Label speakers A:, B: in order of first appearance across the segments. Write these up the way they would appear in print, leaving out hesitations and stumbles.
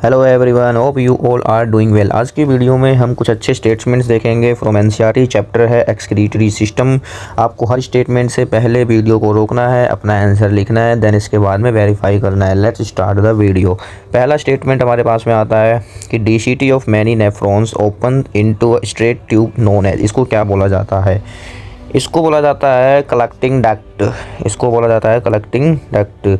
A: Hello everyone, hope you all are doing well. आज की video में हम कुछ अच्छे स्टेटमेंट्स देखेंगे फ्रॉम एनसीईआरटी। चैप्टर है एक्सक्रीटरी सिस्टम। आपको हर स्टेटमेंट से पहले वीडियो को रोकना है, अपना आंसर लिखना है, देन इसके बाद में वेरीफाई करना है। Let's start the video. पहला स्टेटमेंट हमारे पास में आता है कि DCT of many nephrons open into straight tube known as. इसको क्या बोला जाता है? इसको बोला जाता है कलेक्टिंग डक्ट। इसको बोला जाता है कलेक्टिंग डक्ट।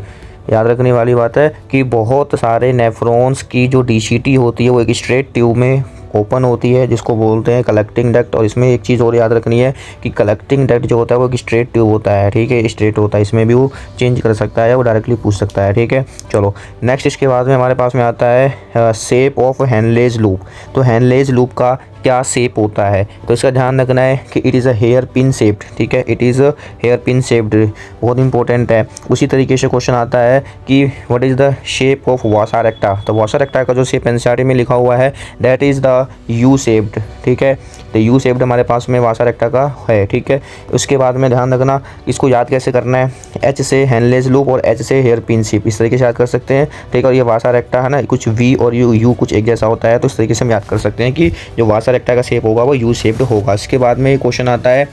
A: याद रखने वाली बात है कि बहुत सारे नेफ्रॉन्स की जो डीसीटी होती है वो एक स्ट्रेट ट्यूब में ओपन होती है, जिसको बोलते हैं कलेक्टिंग डक्ट। और इसमें एक चीज़ और याद रखनी है कि कलेक्टिंग डक्ट जो होता है वो एक स्ट्रेट ट्यूब होता है, ठीक है, स्ट्रेट होता है। इसमें भी वो चेंज कर सकता है, वो डायरेक्टली पूछ सकता है, ठीक है। चलो नेक्स्ट, इसके बाद में हमारे पास में आता है शेप ऑफ हेनलेज लूप। तो हेनलेज लूप का क्या शेप होता है? तो इसका ध्यान रखना है कि it is a hairpin shaped, ठीक है, it is a hairpin shaped, बहुत इंपॉर्टेंट है। उसी तरीके से क्वेश्चन आता है कि what is the shape of vasa recta. तो वासा रेक्टा का जो शेप एनसीईआरटी में लिखा हुआ है that is the U shaped, ठीक है। तो यू शेप्ड हमारे पास में वासा रेक्टा का है, ठीक है। उसके बाद में ध्यान रखना, इसको याद कैसे करना है? एच से हेनलेज लूप और एच से हेयर पिन शेप, इस तरीके से याद कर सकते हैं, ठीक है। और ये वासा रेक्टा है ना, कुछ वी और यू कुछ एक जैसा होता है, तो इस तरीके से हम याद कर सकते हैं कि जो वासा रेक्टा का शेप होगा वो यू शेप्ड होगा। इसके बाद में क्वेश्चन आता है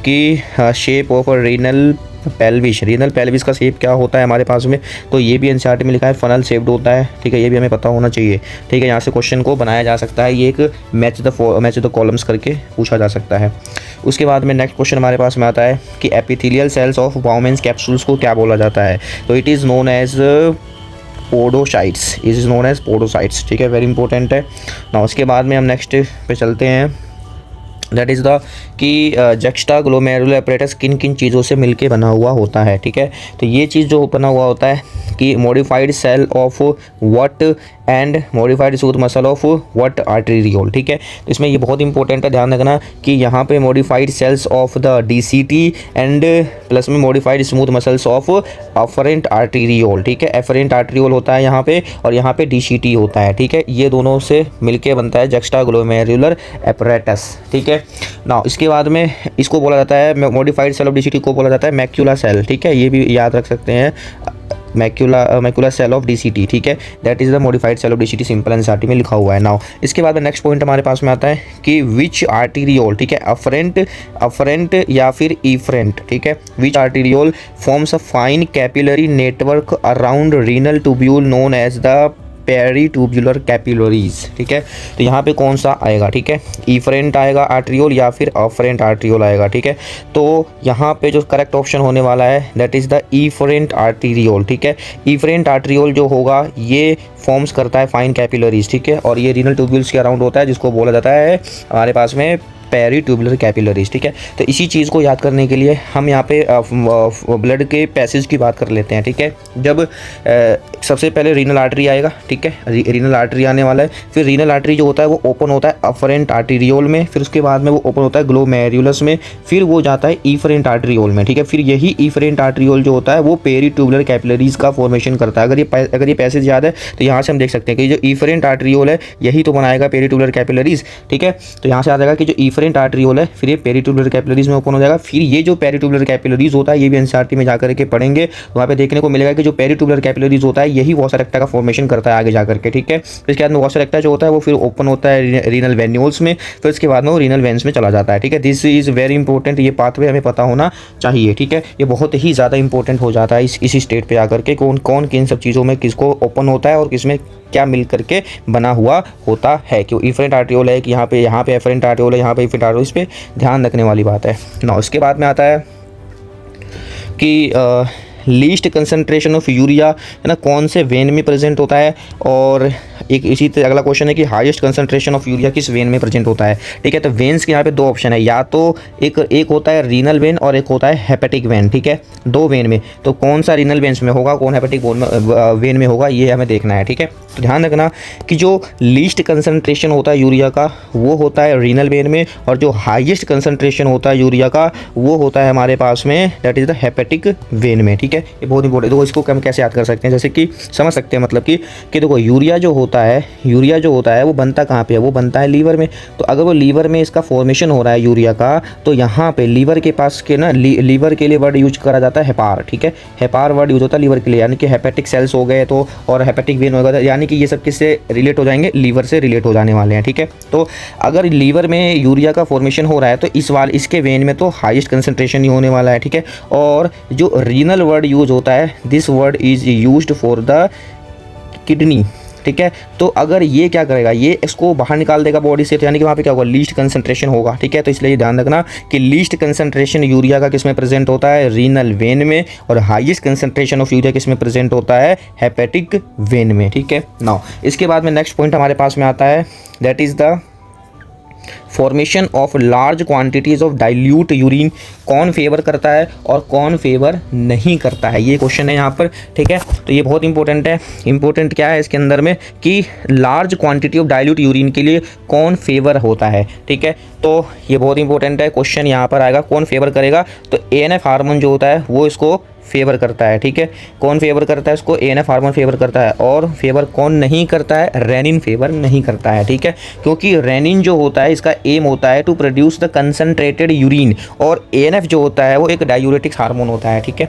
A: कि shape of renal pelvis. Renal pelvis का शेप क्या होता है हमारे पास में? तो ये भी एनसीईआरटी में लिखा है फनल शेप्ड होता है, ठीक है। ये भी हमें पता होना चाहिए, ठीक है। यहाँ से क्वेश्चन को बनाया जा सकता है, ये एक मैच द कॉलम्स करके पूछा जा सकता है। उसके बाद में नेक्स्ट क्वेश्चन हमारे पास में आता है कि epithelial cells of Bowman's capsules को क्या बोला जाता है? तो it is known as podocytes, is known as podocytes, ठीक है, वेरी इंपॉर्टेंट है ना। उसके बाद में हम नेक्स्ट पे चलते हैं, दैट इज़ द कि जक्स्टा ग्लोमेरुलर एपरेटस किन किन चीज़ों से मिलके बना हुआ होता है, ठीक है। तो ये चीज़ जो बना हुआ होता है कि modified cell of what and modified smooth muscle of what arteriole, ठीक है। तो इसमें ये बहुत इंपॉर्टेंट है, ध्यान रखना कि यहाँ पे modified cells of the DCT and plus में modified smooth muscles of afferent arteriole, ठीक है। एफरेंट आर्टेरियोल होता है यहाँ पे और यहाँ पे डीसीटी होता है, ठीक है। ये दोनों से मिलके बनता है जक्स्टा ग्लोमेरुलर एपरेटस, ठीक है ना। इसके बाद में इसको बोला जाता है मॉडिफाइड सेल ऑफ डीसीटी को बोला जाता है मैक्यूला सेल, ठीक है। ये भी याद रख सकते हैं, मैक्यूला सेल ऑफ डीसीटी, ठीक है, that is the modified cell of DCT, simple NCERT में लिखा हुआ है। नाउ इसके बाद में नेक्स्ट पॉइंट हमारे पास में आता है कि विच आर्टेरियोल, ठीक है, अफरेंट या फिर इफरेंट, ठीक है, which arteriole forms a fine capillary network around renal tubule known as the peritubular capillaries, ठीक है। तो यहाँ पे कौन सा आएगा, ठीक है, इफरेंट आएगा आर्टेरियोल या फिर अफरेंट आर्टेरियोल आएगा, ठीक है। तो यहाँ पे जो करेक्ट ऑप्शन होने वाला है that is the efferent arteriole, ठीक है। इफरेंट आर्टेरियोल जो होगा ये फॉर्म्स करता है फाइन कैपिलरीज, ठीक है, और ये रीनल ट्यूब्यूल्स के अराउंड होता है, जिसको बोला जाता है हमारे पास में पेरीट्यूबुलर कैपिलरीज, ठीक है। तो इसी चीज़ को याद करने के लिए हम यहाँ पे ब्लड के पैसेज की बात कर लेते हैं, ठीक है। जब सबसे पहले रीनल आर्टरी आएगा, ठीक है, रीनल आर्टरी आने वाला है, फिर रीनल आर्टरी जो होता है वो ओपन होता है अफरेंट आर्टेरियोल में, फिर उसके बाद में वो ओपन होता है ग्लोमेरुलस में, फिर वो जाता है इफरेंट आर्टेरियोल में, ठीक है। फिर यही इफरेंट आर्टेरियोल जो होता है वो पेरीट्यूबुलर कैपिलरीज का फॉर्मेशन करता है। अगर ये पैसेज याद है तो यहाँ से हम देख सकते हैं कि जो इफरेंट आर्टेरियोल है यही तो बनाएगा पेरीट्यूबुलर कैपिलरीज, ठीक है। तो यहाँ से आ जाएगा कि जो इफरेंट आर्टेरियोल है फिर ये पेरीट्यूबुलर कैपिलरीज में ओपन हो जाएगा। फिर ये जो पेरीट्यूबुलर कैपिलरीज होता है ये भी एनसीईआरटी में जाकर के पढ़ेंगे, वहाँ पे देखने को मिलेगा कि जो पेरीट्यूबुलर कैपिलरीज होता है यही वासा रेक्टा का फॉर्मेशन करता है आगे जाकर के, ठीक है। फिर इसके बाद में वासा रेक्टा जो होता है वो फिर ओपन होता है रीनल वेन्यूल्स में, फिर इसके बाद में वो रीनल वेन्स में चला जाता है, ठीक है। दिस इज़ वेरी इंपॉर्टेंट, ये पाथवे हमें पता होना चाहिए, ठीक है। ये बहुत ही ज़्यादा इंपॉर्टेंट हो जाता है इसी स्टेट पे आकर के कौन कौन किन सब चीज़ों में किसको ओपन होता है और किसमें क्या मिल करके बना हुआ होता है। क्यों इफरेंट आर्टेरियोल है कि यहाँ पे एफरेंट आर्टेरियोल है, यहाँ पे इफरेंट आर्टेरियोल, इस पे ध्यान रखने वाली बात है ना। उसके बाद में आता है कि लीस्ट कंसंट्रेशन ऑफ यूरिया है ना कौन से वेन में प्रेजेंट होता है, और एक इसी तरह अगला क्वेश्चन है कि हाईएस्ट कंसंट्रेशन ऑफ यूरिया किस वेन में प्रेजेंट होता है, ठीक है। तो वेन्स के यहाँ पे दो ऑप्शन है, या तो एक होता है रीनल वेन और एक होता है हेपेटिक वेन, ठीक है, दो वेन में। तो कौन सा रीनल वेन्स में होगा, कौन हेपेटिक वेन में होगा, ये हमें देखना है, ठीक है। तो ध्यान रखना कि जो लीस्ट कंसंट्रेशन होता है यूरिया का वो होता है रीनल वेन में, और जो हाईएस्ट कंसंट्रेशन होता है यूरिया का वो होता है हमारे पास में that is the hepatic when में, ठीक है। ये बहुत इंपॉर्टेंट। देखो इसको हम कैसे याद कर सकते हैं, जैसे कि समझ सकते हैं, मतलब कि देखो यूरिया जो होता होता है, यूरिया जो होता है वो बनता कहाँ पे है, वो बनता है लीवर में। तो अगर वो लीवर में इसका फॉर्मेशन हो रहा है यूरिया का, तो यहाँ पे लीवर के पास के ना लीवर के लिए वर्ड यूज करा जाता है हेपार, ठीक है। हेपार वर्ड यूज होता है लीवर के लिए, यानी कि हेपेटिक सेल्स हो गए तो, और हेपेटिक वेन होगा, यानी कि ये सब किससे रिलेट हो जाएंगे, लीवर से रिलेट हो जाने वाले हैं, ठीक है। तो अगर लीवर में यूरिया का फॉर्मेशन हो रहा है तो इसके वेन में तो हाईएस्ट कंसंट्रेशन ही होने वाला है, ठीक है। और जो रीनल वर्ड यूज होता है, this word is used for the kidney, ठीक है। तो अगर ये क्या करेगा, ये इसको बाहर निकाल देगा बॉडी से, तो यानी कि वहाँ पे क्या होगा, लीस्ट कंसंट्रेशन होगा, ठीक है। तो इसलिए ध्यान रखना कि लीस्ट कंसंट्रेशन यूरिया का किस में प्रेजेंट होता है, रीनल वेन में, और हाईएस्ट कंसंट्रेशन ऑफ यूरिया किस में प्रेजेंट होता है, हेपेटिक वेन में, ठीक है। नाउ इसके बाद में नेक्स्ट पॉइंट हमारे पास में आता है, that is the formation of large quantities of dilute urine. कौन फेवर करता है और कौन फेवर नहीं करता है, ये क्वेश्चन है यहाँ पर, ठीक है। तो ये बहुत इंपॉर्टेंट है। इंपॉर्टेंट क्या है इसके अंदर में कि large quantity of dilute urine के लिए कौन फेवर होता है, ठीक है। तो ये बहुत इंपॉर्टेंट है, क्वेश्चन यहाँ पर आएगा कौन फेवर करेगा, तो ANF हार्मोन जो होता है वो इसको फेवर करता है, ठीक है। कौन फेवर करता है इसको, ANF हार्मोन फेवर करता है। और फेवर कौन नहीं करता है, रेनिन फेवर नहीं करता है, ठीक है। क्योंकि रेनिन जो होता है इसका एम होता है to produce the concentrated urine, और ANF जो होता है वो एक डायूरेटिक्स हार्मोन होता है, ठीक है।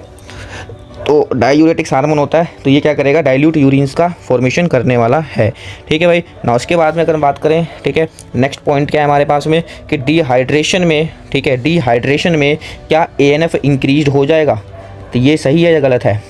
A: तो डायूरेटिक्स हार्मोन होता है, तो ये क्या करेगा, डाइल्यूट यूरिन्स का फॉर्मेशन करने वाला है, ठीक है भाई ना। उसके बाद में अगर हम बात करें, ठीक है, नेक्स्ट पॉइंट क्या है हमारे पास में कि डिहाइड्रेशन में, ठीक है, डिहाइड्रेशन में क्या ANF इंक्रीज हो जाएगा, तो ये सही है या गलत है।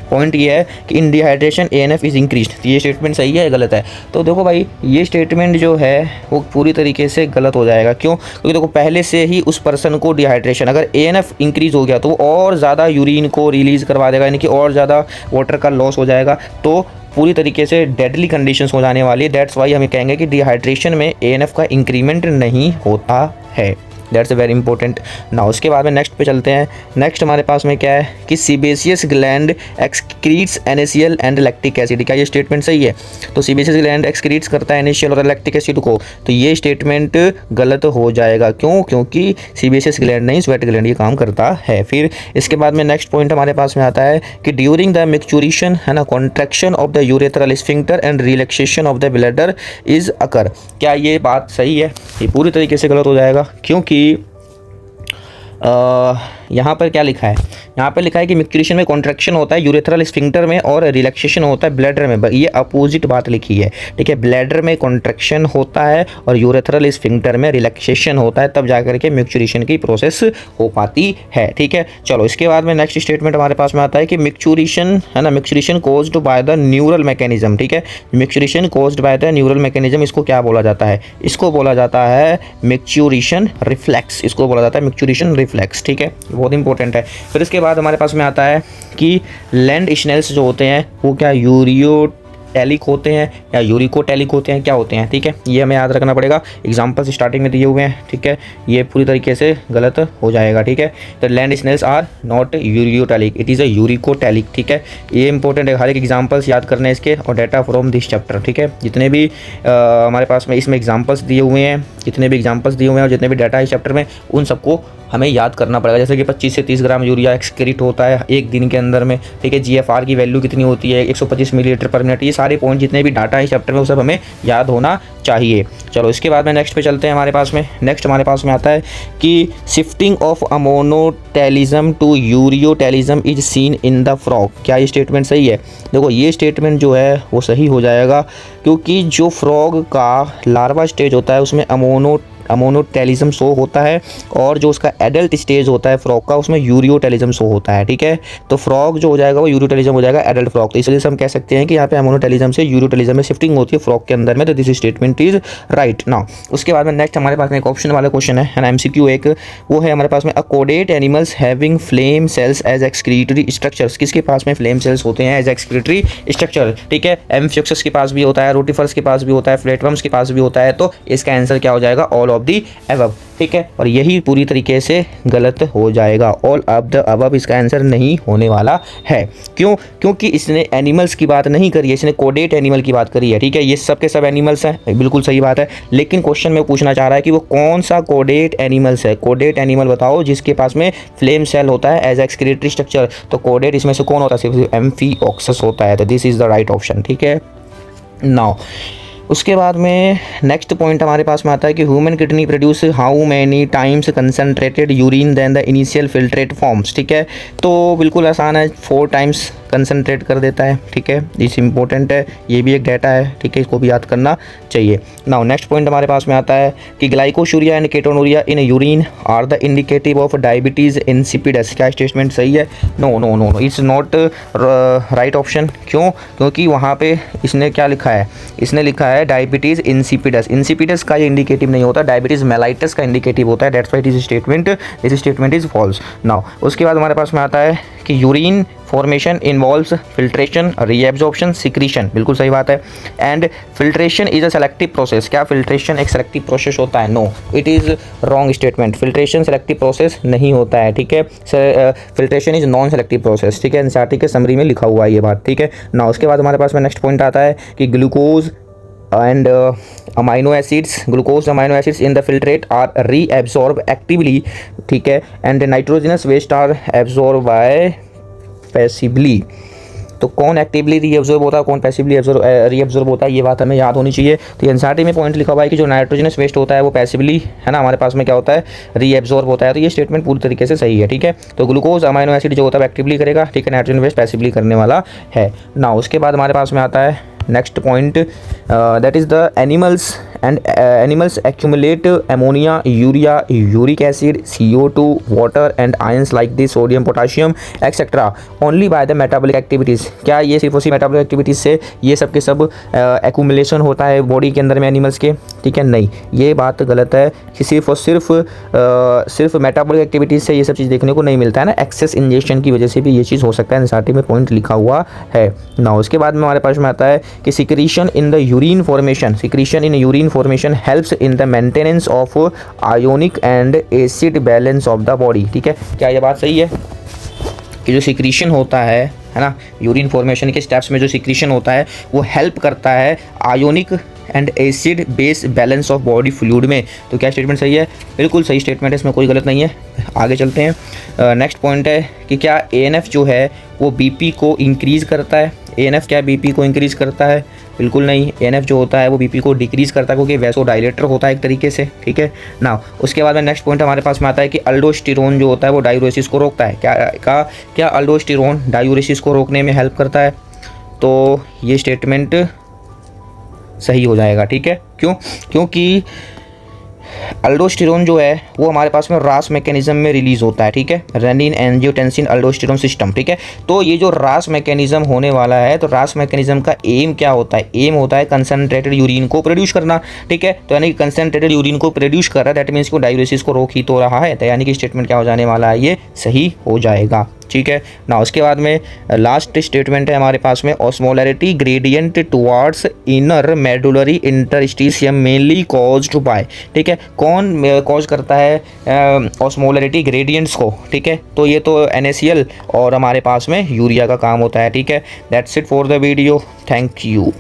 A: पॉइंट ये है कि इन डिहाइड्रेशन ANF इज़ इंक्रीज्ड, तो ये स्टेटमेंट सही है या गलत है। तो देखो भाई ये स्टेटमेंट जो है वो पूरी तरीके से गलत हो जाएगा। क्यों, क्योंकि देखो पहले से ही उस पर्सन को डिहाइड्रेशन, अगर ANF इंक्रीज़ हो गया तो वो और ज़्यादा यूरिन को रिलीज़ करवा देगा, यानी कि और ज़्यादा वाटर का लॉस हो जाएगा, तो पूरी तरीके से डेडली कंडीशंस हो जाने वाली है। दैट्स वाई हमें कहेंगे कि डिहाइड्रेशन में ANF का इंक्रीमेंट नहीं होता है। दैट्स वेरी इंपॉर्टेंट ना। उसके बाद में नेक्स्ट पे चलते हैं। नेक्स्ट हमारे पास में क्या है कि sebaceous gland excretes NaCl and lactic acid. क्या ये स्टेटमेंट सही है, तो सीबेसियस ग्लैंड एक्सक्रीट्स करता है NaCl और लैक्टिक एसिड को, तो ये स्टेटमेंट गलत हो जाएगा। क्यों, क्योंकि सीबेसियस ग्लैंड नहीं, स्वेट ग्लैंड ये काम करता है। फिर इसके बाद में नेक्स्ट पॉइंट हमारे पास में आता है कि ड्यूरिंग द मिक्चुरेशन, है ना, contraction of the urethral sphincter and relaxation of the bladder is occur. क्या ये बात सही है, ये पूरी तरीके से गलत हो जाएगा। क्योंकि यहाँ पर क्या लिखा है, यहाँ पर लिखा है कि मिक्चुरेशन में कॉन्ट्रैक्शन होता है यूरेथ्रल स्फिंक्टर में और रिलैक्सेशन होता है ब्लैडर में। ये अपोजिट बात लिखी है, ठीक है। ब्लैडर में कॉन्ट्रैक्शन होता है और यूरेथ्रल स्फिंक्टर में रिलैक्सेशन होता है, तब जाकर के मिक्चुरेशन की प्रोसेस हो पाती है, ठीक है। चलो इसके बाद में नेक्स्ट स्टेटमेंट हमारे पास में आता है कि मिक्चुरेशन, है ना, micturition caused by the neural mechanism, ठीक है। Micturition caused by the neural mechanism, इसको क्या बोला जाता है, इसको बोला जाता है मिक्चुरेशन रिफ्लेक्स, इसको बोला जाता है मिक्चुरेशन रिफ्लेक्स, ठीक है। बहुत इंपॉर्टेंट है। फिर इसके बाद हमारे पास में आता है कि लैंड स्नेल्स जो होते हैं वो क्या यूरियोटैलिक होते हैं या यूरिकोटैलिक होते हैं, क्या होते हैं, ठीक है। ये हमें याद रखना पड़ेगा, एग्जांपल्स स्टार्टिंग में दिए हुए हैं, ठीक है। ये पूरी तरीके से गलत हो जाएगा, ठीक है। तो land snails are not ureotelic, it is a uricotelic, ठीक है। ये इंपॉर्टेंट है, हर एक एग्जाम्पल्स याद करने इसके और डाटा फ्रॉम दिस चैप्टर, ठीक है। जितने भी हमारे पास में इसमें एग्जाम्पल्स दिए हुए हैं, जितने भी एग्जाम्पल्स दिए हुए हैं और जितने भी डाटा इस चैप्टर में, उन सबको हमें याद करना पड़ेगा। जैसे कि 25 से 30 ग्राम यूरिया एक्सक्रीट होता है एक दिन के अंदर में, ठीक है। GFR की वैल्यू कितनी होती है, 125 मिलीलीटर पर मिनट। ये सारे पॉइंट जितने भी डाटा है इस चैप्टर में वो सब हमें याद होना चाहिए। चलो इसके बाद में नेक्स्ट पे चलते हैं। हमारे पास में नेक्स्ट हमारे पास में आता है कि shifting of ammonotelism to ureotelism is seen in the frog. क्या ये स्टेटमेंट सही है? देखो ये स्टेटमेंट जो है वो सही हो जाएगा, क्योंकि जो फ्रॉग का लार्वा स्टेज होता है उसमें अमोनोटैलिज्म शो होता है, और जो उसका एडल्ट स्टेज होता है फ्रॉग का उसमें यूरियोटैलिज्म शो होता है, ठीक है। तो फ्रॉग जो हो जाएगा वो यूरियोटैलिज्म हो जाएगा एडल्ट फ्रॉग। तो इसलिए हम कह सकते हैं कि यहाँ पे अमोनोटैलिज्म से यूरियोटैलिज्म में शिफ्टिंग होती है फ्रॉग के अंदर में। तो this statement is right now. उसके बाद में नेक्स्ट हमारे पास में एक ऑप्शन वाला क्वेश्चन है ना, MCQ एक, वो है हमारे पास में acoelomate animals having flame cells as excretory structures. किसके पास में फ्लेम सेल्स होते हैं एज एक्सक्रीटरी स्ट्रक्चर, ठीक है। एम्फियोक्सस के पास भी होता है, रोटिफर्स के पास भी होता है, फ्लैटवर्म्स के पास भी होता है। तो इसका आंसर क्या हो जाएगा, ऑल ऑफ दी अबव, ठीक है। और यही पूरी तरीके से गलत हो जाएगा, ऑल ऑफ द अबव इसका आंसर नहीं होने वाला है। क्यों? क्योंकि इसने एनिमल्स की बात नहीं करी है, इसने कोडेट एनिमल की बात करी है, ठीक है। ये सब के सब एनिमल्स हैं, बिल्कुल सही बात है, लेकिन क्वेश्चन में पूछना चाह रहा है कि वो कौन सा कोडेट एनिमल्स है। कोडेट एनिमल बताओ जिसके पास में फ्लेम सेल होता है एज एक्सक्रीटरी स्ट्रक्चर। तो कोडेट इसमें से कौन होता है, सिर्फ एम्फियोक्सस होता है। तो this is the right option, ठीक है। नाउ उसके बाद में नेक्स्ट पॉइंट हमारे पास में आता है कि human kidney produce how many times concentrated urine than the initial filtrate forms. ठीक है, तो बिल्कुल आसान है, 4 टाइम्स कंसनट्रेट कर देता है। ठीक है, इस इंपॉर्टेंट है, ये भी एक डाटा है। ठीक है, इसको भी याद करना चाहिए। नाउ नेक्स्ट पॉइंट हमारे पास में आता है कि glycosuria and ketonuria in urine are the indicative of diabetes insipidus. क्या स्टेटमेंट सही है? No no no no, it's not right option. क्यों? क्योंकि वहाँ पे इसने क्या लिखा है? इसने लिखा है डायबिटीज़ इंसिपिडस। इंसिपिडस का ये इंडिकेटिव नहीं होता, डायबिटीज़ मेलाइटस का इंडिकेटिव होता है। That's why this statement is false. Now उसके बाद हमारे पास में आता है कि urine formation involves filtration, reabsorption, secretion. बिल्कुल सही बात है। And filtration is a selective process. क्या फिल्ट्रेशन एक सेलेक्टिव प्रोसेस होता है? No, it is wrong statement. Filtration selective process नहीं होता है। ठीक है, filtration is non selective process. ठीक है, एनसीईआरटी के समरी में लिखा हुआ है ये बात। ठीक है ना, उसके बाद हमारे पास में नेक्स्ट पॉइंट आता है कि glucose and amino acids in the filtrate are reabsorbed actively. ठीक है, and the nitrogenous waste are absorbed by passively। तो कौन एक्टिवली रीअब्जॉर्ब होता है, कौन पैसिवली रीअब्जॉर्ब होता है, ये बात हमें याद होनी चाहिए। तो एनसीईआरटी में पॉइंट लिखा हुआ है कि जो नाइट्रोजनस वेस्ट होता है वो पैसिवली, है ना, हमारे पास में क्या होता है? रीअब्जॉर्ब होता है। तो ये स्टेटमेंट पूरी तरीके से सही है। ठीक है, तो ग्लूकोज अमाइनो एसिड जो होता है एक्टिवली करेगा। ठीक है, नाइट्रोजन वेस्ट पैसिवली करने वाला है ना। उसके बाद हमारे पास में आता है next point, that is the animals accumulate ammonia, urea, uric acid, CO2, water and ions like this sodium, potassium etcetera only by the metabolic activities. क्या ये सिर्फ उसी मेटाबॉलिक एक्टिविटीज़ से ये सब के सब एक्यूमुलेशन होता है बॉडी के अंदर में एनिमल्स के? ठीक है, नहीं, ये बात गलत है कि सिर्फ और सिर्फ मेटाबॉलिक एक्टिविटीज़ से ये सब चीज़ देखने को नहीं मिलता है ना, एक्सेस इंजेक्शन की वजह से भी ये चीज़ हो सकता है। एनसीईआरटी में पॉइंट लिखा हुआ है ना। उसके बाद में हमारे पास में आता है कि secretion in the urine formation helps in the maintenance of ionic and acid balance of the body. ठीक है, क्या ये बात सही है कि जो सिक्रीशन होता है ना, यूरिन फॉर्मेशन के स्टेप्स में जो सिक्रीशन होता है वो हेल्प करता है ionic and acid base balance of body fluid में? तो क्या स्टेटमेंट सही है? बिल्कुल सही स्टेटमेंट है, इसमें कोई गलत नहीं है। आगे चलते हैं। नेक्स्ट पॉइंट है कि क्या ANF जो है वो BP को इंक्रीज़ करता है? ANF क्या BP को इंक्रीज़ करता है? बिल्कुल नहीं, ANF जो होता है वो BP को डिक्रीज़ करता है, क्योंकि वैसोडाइलेटर होता है एक तरीके से। ठीक है ना। उसके बाद में नेक्स्ट पॉइंट हमारे पास में आता है कि अल्डोस्टेरोन जो होता है वो डायूरेसिस को रोकता है। क्या अल्डोस्टेरोन डायूरेसिस को रोकने में हेल्प करता है? तो ये स्टेटमेंट सही हो जाएगा। ठीक है, क्यों? क्योंकि अल्डोस्टेरोन जो है वो हमारे पास में रास मैकेनिज्म में रिलीज़ होता है। ठीक है, रेनिन एंजियोटेंसिन अल्डोस्टेरोन सिस्टम। ठीक है, तो ये जो रास मैकेनिज्म होने वाला है, तो रास मैकेनिज्म का एम क्या होता है? एम होता है कंसनट्रेटेड यूरिन को प्रोड्यूस करना। ठीक है, तो यानी कि कंसनट्रेटेड यूरिन को प्रोड्यूस कर रहा है, दैट मीन्स को डायूरेसिस को रोक ही तो रहा है। तो यानी कि स्टेटमेंट क्या हो जाने वाला है? ये सही हो जाएगा। ठीक है ना। उसके बाद में लास्ट स्टेटमेंट है हमारे पास में, osmolarity gradient towards inner medullary interstitium mainly caused by. ठीक है, कौन कॉज करता है ऑस्मोलैरिटी ग्रेडियंट्स को? ठीक है, तो ये तो NaCl और हमारे पास में यूरिया का काम होता है। ठीक है, that's it for the video, thank you.